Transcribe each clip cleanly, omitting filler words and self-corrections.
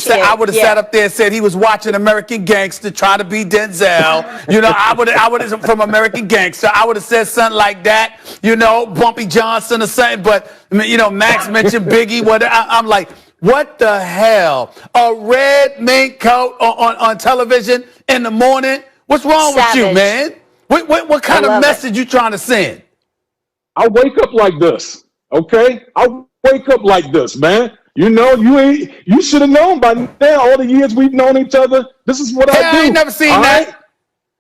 have sat up there and said he was watching American Gangster trying to be Denzel. You know, I would have from American Gangster. I would have said something like that. You know, Bumpy Johnson or something. But you know, Max mentioned Biggie. I'm like, what the hell? A red mink coat on television in the morning? What's wrong with you, man? What kind of message you trying to send? I wake up like this, okay? I wake up like this, man. You know, you should have known by now, all the years we've known each other. This is what I do. I ain't never seen that.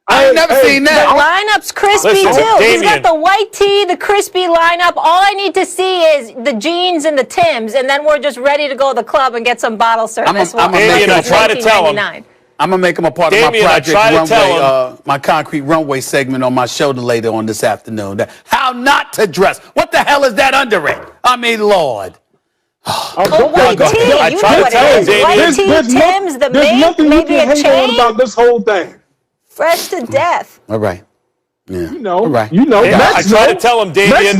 I ain't never seen that. The lineup's crispy, too. Damien. He's got the white tee, the crispy lineup. All I need to see is the jeans and the Timbs, and then we're just ready to go to the club and get some bottle service. Damien, I try to tell him. I'm going to make him a part of my Project Runway, my Concrete Runway segment on my show later on this afternoon. How not to dress. What the hell is that under it? I mean, Lord. White tee, you know what it is. White tee, Timbs, the mink, maybe a chain. About this whole thing. Fresh to death. All right. Yeah. You know. All right. You know. Yeah, I try to tell him, Damien,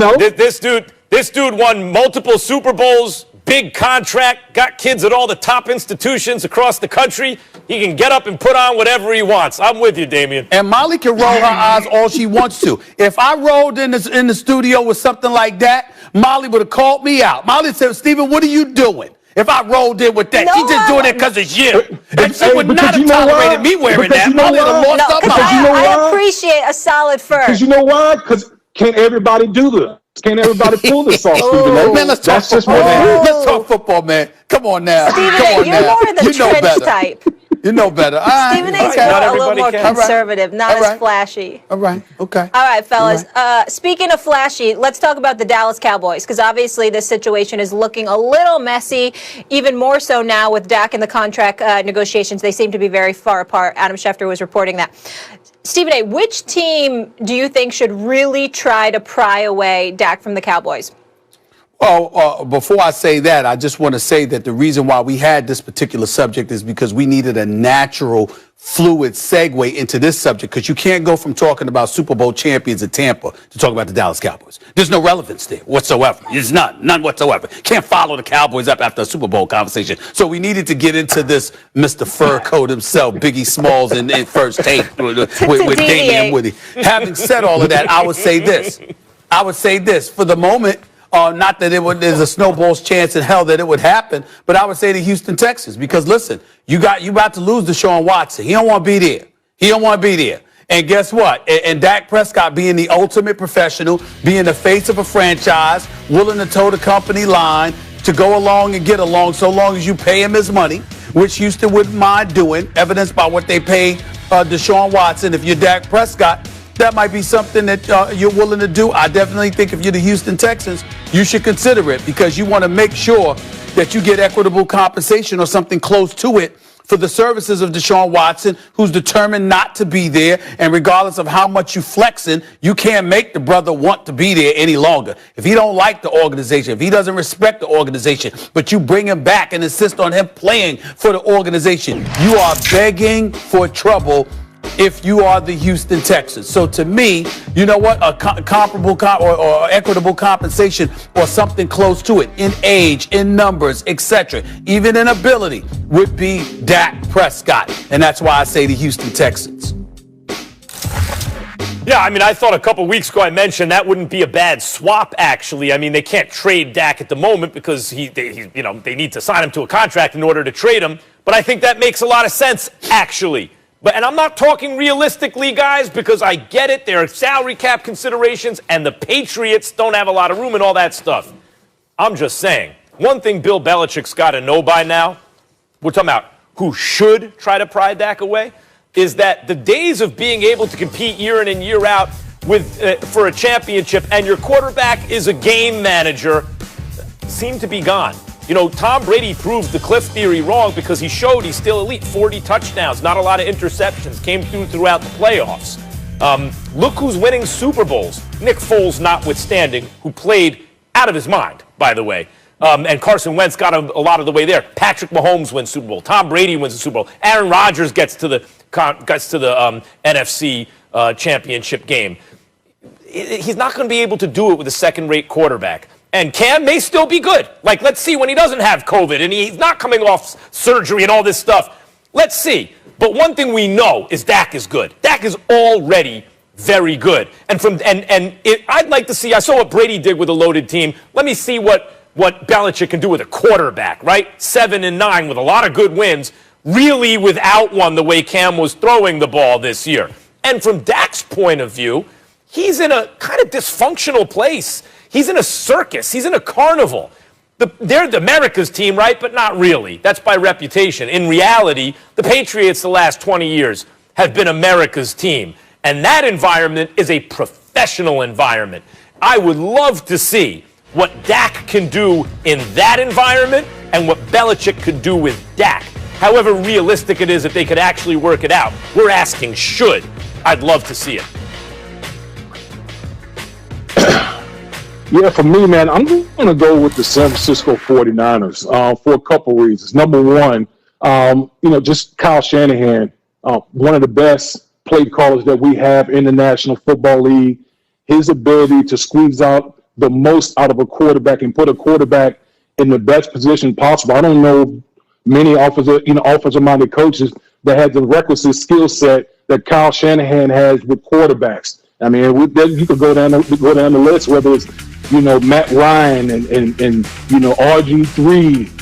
this dude won multiple Super Bowls, big contract, got kids at all the top institutions across the country. He can get up and put on whatever he wants. I'm with you, Damien. And Molly can roll her eyes all she wants to. If I rolled in the studio with something like that, Molly would have called me out. Molly said, Stephen, what are you doing? If I rolled in with that, she's just doing it because it's you. And she would not have tolerated me wearing that. Molly would have lost her mind. I appreciate a solid fur. Because you know why? Because can't everybody do this? Can't everybody pull this off, Stephen A? Man, let's talk football, man. Let's talk football, man. Come on now. Stephen A, you're more of the trench type. You know better. Stephen A's a little more conservative, not as flashy. All right, okay. All right, fellas. Speaking of flashy, let's talk about the Dallas Cowboys, because obviously this situation is looking a little messy, even more so now with Dak and the contract negotiations. They seem to be very far apart. Adam Schefter was reporting that. Stephen A., which team do you think should really try to pry away Dak from the Cowboys? Before I say that, I just want to say that the reason why we had this particular subject is because we needed a natural, fluid segue into this subject, because you can't go from talking about Super Bowl champions in Tampa to talk about the Dallas Cowboys. There's no relevance there whatsoever. There's none whatsoever. Can't follow the Cowboys up after a Super Bowl conversation. So we needed to get into this Mr. Fur Coat himself, Biggie Smalls in First Take with Damian Woody. Having said all of that, I would say this. For the moment, not that there's a snowball's chance in hell that it would happen, but I would say the Houston Texans, because listen, you about to lose Deshaun Watson. He don't want to be there. And guess what? And Dak Prescott being the ultimate professional, being the face of a franchise, willing to toe the company line, to go along and get along so long as you pay him his money, which Houston wouldn't mind doing, evidenced by what they paid Deshaun Watson. If you're Dak Prescott, that might be something that you're willing to do. I definitely think if you're the Houston Texans, you should consider it, because you want to make sure that you get equitable compensation or something close to it for the services of Deshaun Watson, who's determined not to be there. And regardless of how much you flexing, you can't make the brother want to be there any longer. If he don't like the organization, if he doesn't respect the organization, but you bring him back and insist on him playing for the organization, you are begging for trouble if you are the Houston Texans. So to me, you know what? A comparable or equitable compensation or something close to it in age, in numbers, etc., even in ability, would be Dak Prescott. And that's why I say the Houston Texans. Yeah, I mean, I thought a couple weeks ago I mentioned that wouldn't be a bad swap, actually. I mean, they can't trade Dak at the moment because they need to sign him to a contract in order to trade him. But I think that makes a lot of sense, actually. And I'm not talking realistically, guys, because I get it. There are salary cap considerations, and the Patriots don't have a lot of room and all that stuff. I'm just saying, one thing Bill Belichick's got to know by now, we're talking about who should try to pry Dak away, is that the days of being able to compete year in and year out for a championship and your quarterback is a game manager seem to be gone. You know, Tom Brady proved the Cliff theory wrong because he showed he's still elite. 40 touchdowns, not a lot of interceptions, came throughout the playoffs. Look who's winning Super Bowls. Nick Foles notwithstanding, who played out of his mind, by the way. And Carson Wentz got a lot of the way there. Patrick Mahomes wins Super Bowl. Tom Brady wins the Super Bowl. Aaron Rodgers gets to the NFC championship game. He's not going to be able to do it with a second-rate quarterback. And Cam may still be good. Like, let's see when he doesn't have COVID and he's not coming off surgery and all this stuff. Let's see. But one thing we know is Dak is good. Dak is already very good. I'd like to see, I saw what Brady did with a loaded team. Let me see what Belichick can do with a quarterback, right? 7-9 with a lot of good wins, really without one the way Cam was throwing the ball this year. And from Dak's point of view, he's in a kind of dysfunctional place. He's in a circus. He's in a carnival. They're America's team, right? But not really. That's by reputation. In reality, the Patriots the last 20 years have been America's team. And that environment is a professional environment. I would love to see what Dak can do in that environment and what Belichick could do with Dak. However realistic it is that they could actually work it out. We're asking should. I'd love to see it. Yeah, for me, man, I'm going to go with the San Francisco 49ers for a couple reasons. Number one, just Kyle Shanahan, one of the best play callers that we have in the National Football League. His ability to squeeze out the most out of a quarterback and put a quarterback in the best position possible. I don't know many offensive-minded coaches that have the requisite skill set that Kyle Shanahan has with quarterbacks. I mean, you could go down the list, whether it's Matt Ryan and RG3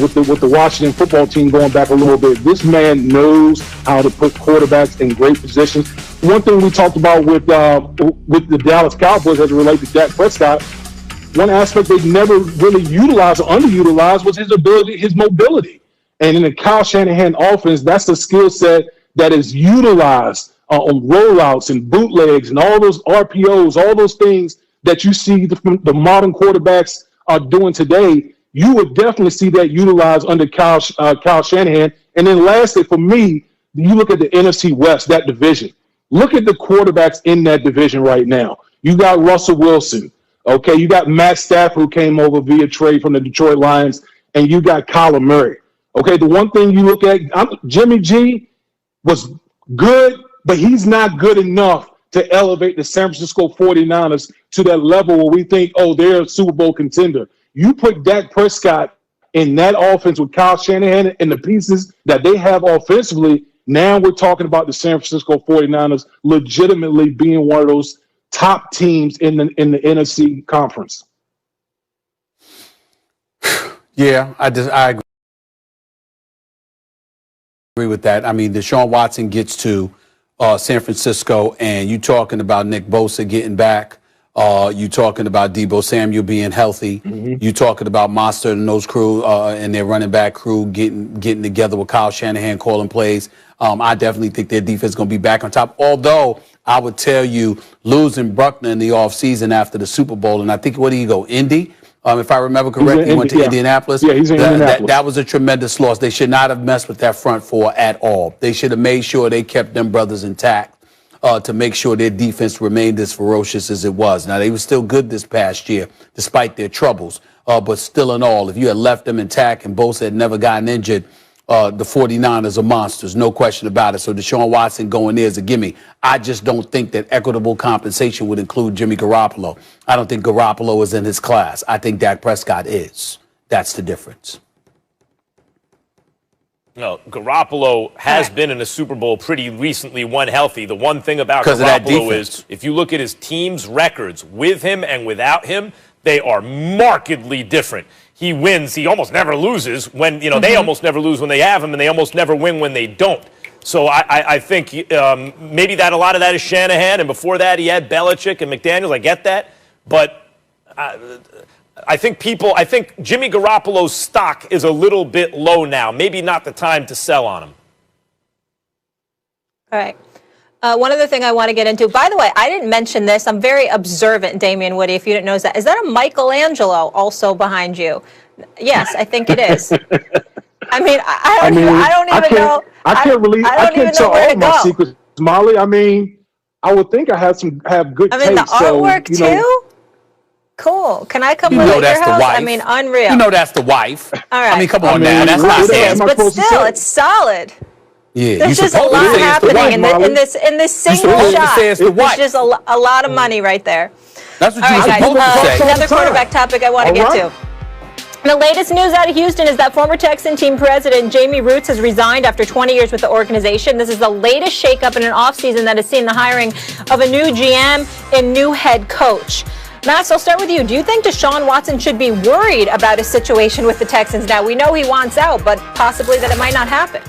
with the Washington football team going back a little bit. This man knows how to put quarterbacks in great positions. One thing we talked about with the Dallas Cowboys as it relates to Dak Prescott, one aspect they never really utilized or underutilized was his ability, his mobility. And in the Kyle Shanahan offense, that's the skill set that is utilized on rollouts and bootlegs and all those RPOs, all those things that you see the modern quarterbacks are doing today. You would definitely see that utilized under Kyle Shanahan. And then lastly, for me, you look at the NFC West, that division. Look at the quarterbacks in that division right now. You got Russell Wilson. Okay, you got Matt Stafford, who came over via trade from the Detroit Lions, and you got Kyler Murray. Okay, the one thing you look at, Jimmy G was good, but he's not good enough to elevate the San Francisco 49ers to that level where we think, oh, they're a Super Bowl contender. You put Dak Prescott in that offense with Kyle Shanahan and the pieces that they have offensively, now we're talking about the San Francisco 49ers legitimately being one of those top teams in the NFC conference. Yeah, I agree with that. I mean, Deshaun Watson gets to San Francisco, and you talking about Nick Bosa getting back. You talking about Deebo Samuel being healthy. Mm-hmm. You talking about Monster and those crew and their running back crew getting together with Kyle Shanahan calling plays. I definitely think their defense is going to be back on top. Although I would tell you, losing Bruckner in the offseason after the Super Bowl, and I think, where did he go? Indy? If I remember correctly, he went to Indianapolis. Yeah, he's in Indianapolis. That was a tremendous loss. They should not have messed with that front four at all. They should have made sure they kept them brothers intact to make sure their defense remained as ferocious as it was. Now, they were still good this past year, despite their troubles. But still in all, if you had left them intact and Bosa had never gotten injured, the 49ers are monsters, no question about it. So Deshaun Watson going there is a gimme. I just don't think that equitable compensation would include Jimmy Garoppolo. I don't think Garoppolo is in his class. I think Dak Prescott is. That's the difference. No, Garoppolo has been in a Super Bowl pretty recently, one healthy. The one thing about Garoppolo is if you look at his team's records with him and without him, they are markedly different. He wins. He almost never loses when, they almost never lose when they have him, and they almost never win when they don't. So I think maybe a lot of that is Shanahan, and before that he had Belichick and McDaniels. I get that. But I think Jimmy Garoppolo's stock is a little bit low now. Maybe not the time to sell on him. All right. One other thing I want to get into, by the way, I didn't mention this. I'm very observant, Damian Woody, if you didn't know that. Is that a Michelangelo also behind you? Yes, I think it is. I mean, I don't even know. I can't tell all my secrets, Molly. I mean, I would think I have good taste. The artwork too? Cool. Can I come over to your house? I mean, unreal. You know that's the wife. All right. I mean, come on now. That's not it. But still, it's solid. Yeah, there's just a lot happening in this single shot. There's just a lot of money right there. That's what All you were right, supposed to guys. say. Another quarterback topic I want to get to. The latest news out of Houston is that former Texan team president Jamie Roots has resigned after 20 years with the organization. This is the latest shakeup in an offseason that has seen the hiring of a new GM and new head coach. Max, I'll start with you. Do you think Deshaun Watson should be worried about his situation with the Texans now? We know he wants out, but possibly that it might not happen.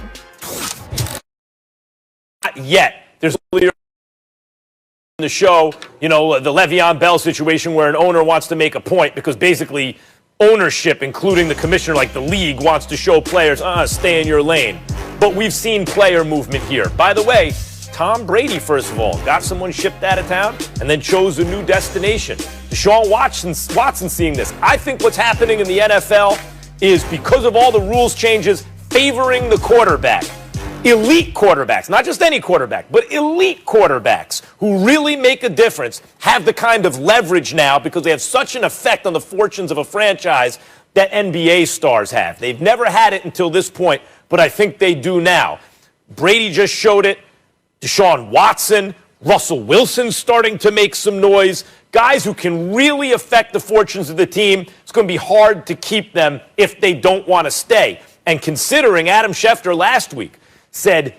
Not yet. There's only the show, the Le'Veon Bell situation where an owner wants to make a point because basically ownership, including the commissioner, like the league, wants to show players, stay in your lane. But we've seen player movement here. By the way, Tom Brady, first of all, got someone shipped out of town and then chose a new destination. Deshaun Watson seeing this. I think what's happening in the NFL is because of all the rules changes favoring the quarterback. Elite quarterbacks, not just any quarterback, but elite quarterbacks who really make a difference have the kind of leverage now because they have such an effect on the fortunes of a franchise that NBA stars have. They've never had it until this point, but I think they do now. Brady just showed it. Deshaun Watson, Russell Wilson's starting to make some noise. Guys who can really affect the fortunes of the team. It's going to be hard to keep them if they don't want to stay. And considering Adam Schefter last week said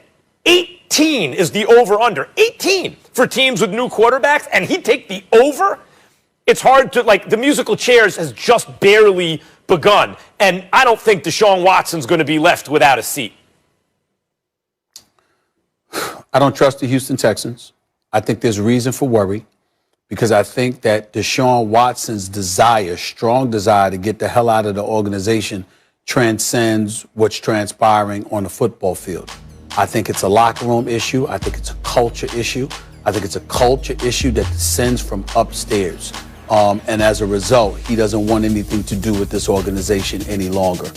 18 is the over-under. 18 for teams with new quarterbacks, and he'd take the over? It's hard to, the musical chairs has just barely begun. And I don't think Deshaun Watson's going to be left without a seat. I don't trust the Houston Texans. I think there's reason for worry because I think that Deshaun Watson's strong desire to get the hell out of the organization transcends what's transpiring on the football field. I think it's a locker room issue. I think it's a culture issue. I think it's a culture issue that descends from upstairs. And as a result, he doesn't want anything to do with this organization any longer.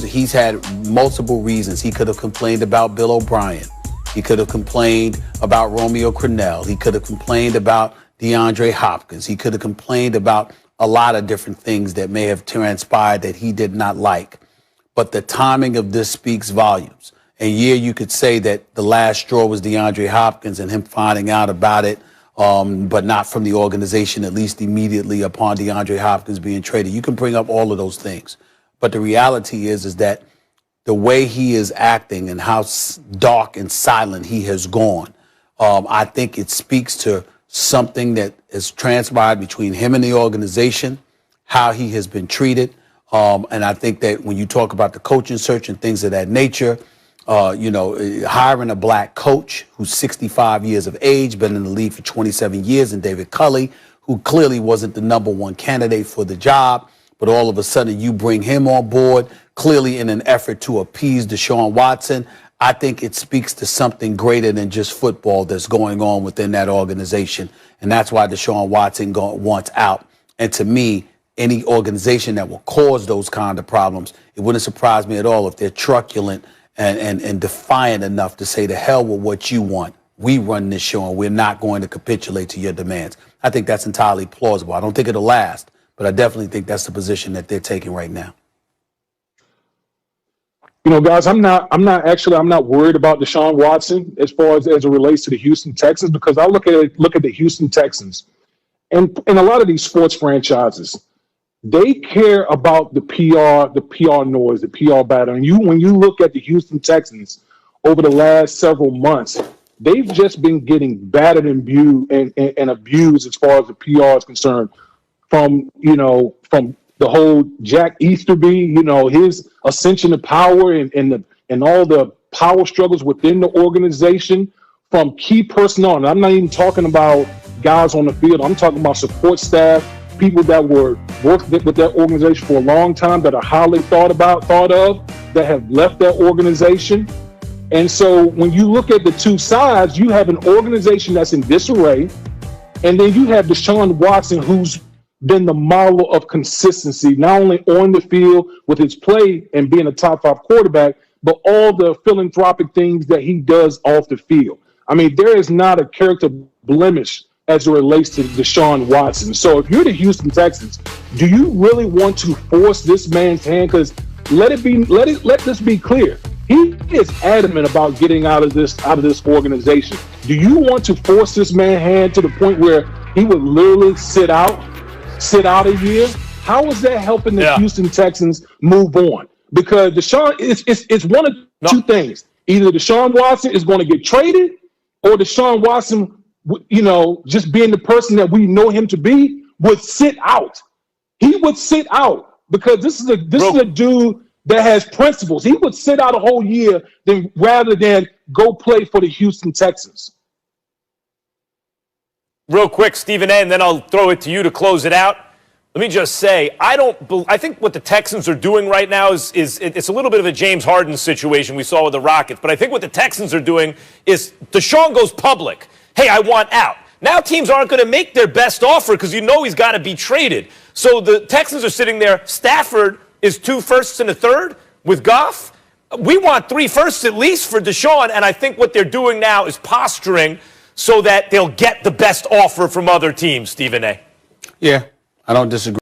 He's had multiple reasons. He could have complained about Bill O'Brien. He could have complained about Romeo Crennel. He could have complained about DeAndre Hopkins. He could have complained about a lot of different things that may have transpired that he did not like. But the timing of this speaks volumes. And you could say that the last straw was DeAndre Hopkins and him finding out about it, but not from the organization, at least immediately upon DeAndre Hopkins being traded. You can bring up all of those things. But the reality is that the way he is acting and how dark and silent he has gone, I think it speaks to something that has transpired between him and the organization, how he has been treated. And I think that when you talk about the coaching search and things of that nature, hiring a black coach who's 65 years of age, been in the league for 27 years, and David Culley, who clearly wasn't the number one candidate for the job, but all of a sudden you bring him on board, clearly in an effort to appease Deshaun Watson. I think it speaks to something greater than just football that's going on within that organization. And that's why Deshaun Watson wants out. And to me, any organization that will cause those kind of problems, it wouldn't surprise me at all if they're truculent and defiant enough to say, to hell with what you want. We run this show and we're not going to capitulate to your demands. I think that's entirely plausible. I don't think it'll last, but I definitely think that's the position that they're taking right now. Guys, I'm not worried about Deshaun Watson as far as it relates to the Houston Texans, because I look at the Houston Texans and a lot of these sports franchises, they care about the PR noise, the PR battle. And when you look at the Houston Texans over the last several months, they've just been getting battered and abused as far as the PR is concerned from the whole Jack Easterby, his ascension to power and all the power struggles within the organization from key personnel. And I'm not even talking about guys on the field. I'm talking about support staff, people that worked with that organization for a long time, that are highly thought of, that have left that organization. And so when you look at the two sides, you have an organization that's in disarray, and then you have Deshaun Watson, who's been the model of consistency, not only on the field with his play and being a top 5 quarterback, but all the philanthropic things that he does off the field. I mean, there is not a character blemish as it relates to Deshaun Watson. So if you're the Houston Texans, do you really want to force this man's hand? Because let this be clear. He is adamant about getting out of this organization. Do you want to force this man's hand to the point where he would literally sit out a year. How is that helping the Houston Texans move on? Because Deshaun, it's one of two things. Either Deshaun Watson is going to get traded, or Deshaun Watson, just being the person that we know him to be, would sit out. He would sit out because this is a dude that has principles. He would sit out a whole year rather than go play for the Houston Texans. Real quick, Stephen A., and then I'll throw it to you to close it out. Let me just say, I think what the Texans are doing right now is it's a little bit of a James Harden situation we saw with the Rockets, but I think what the Texans are doing is Deshaun goes public. Hey, I want out. Now teams aren't going to make their best offer because he's got to be traded. So the Texans are sitting there. Stafford is 2 firsts and a third with Goff. We want 3 firsts at least for Deshaun, and I think what they're doing now is posturing so that they'll get the best offer from other teams, Stephen A. Yeah, I don't disagree.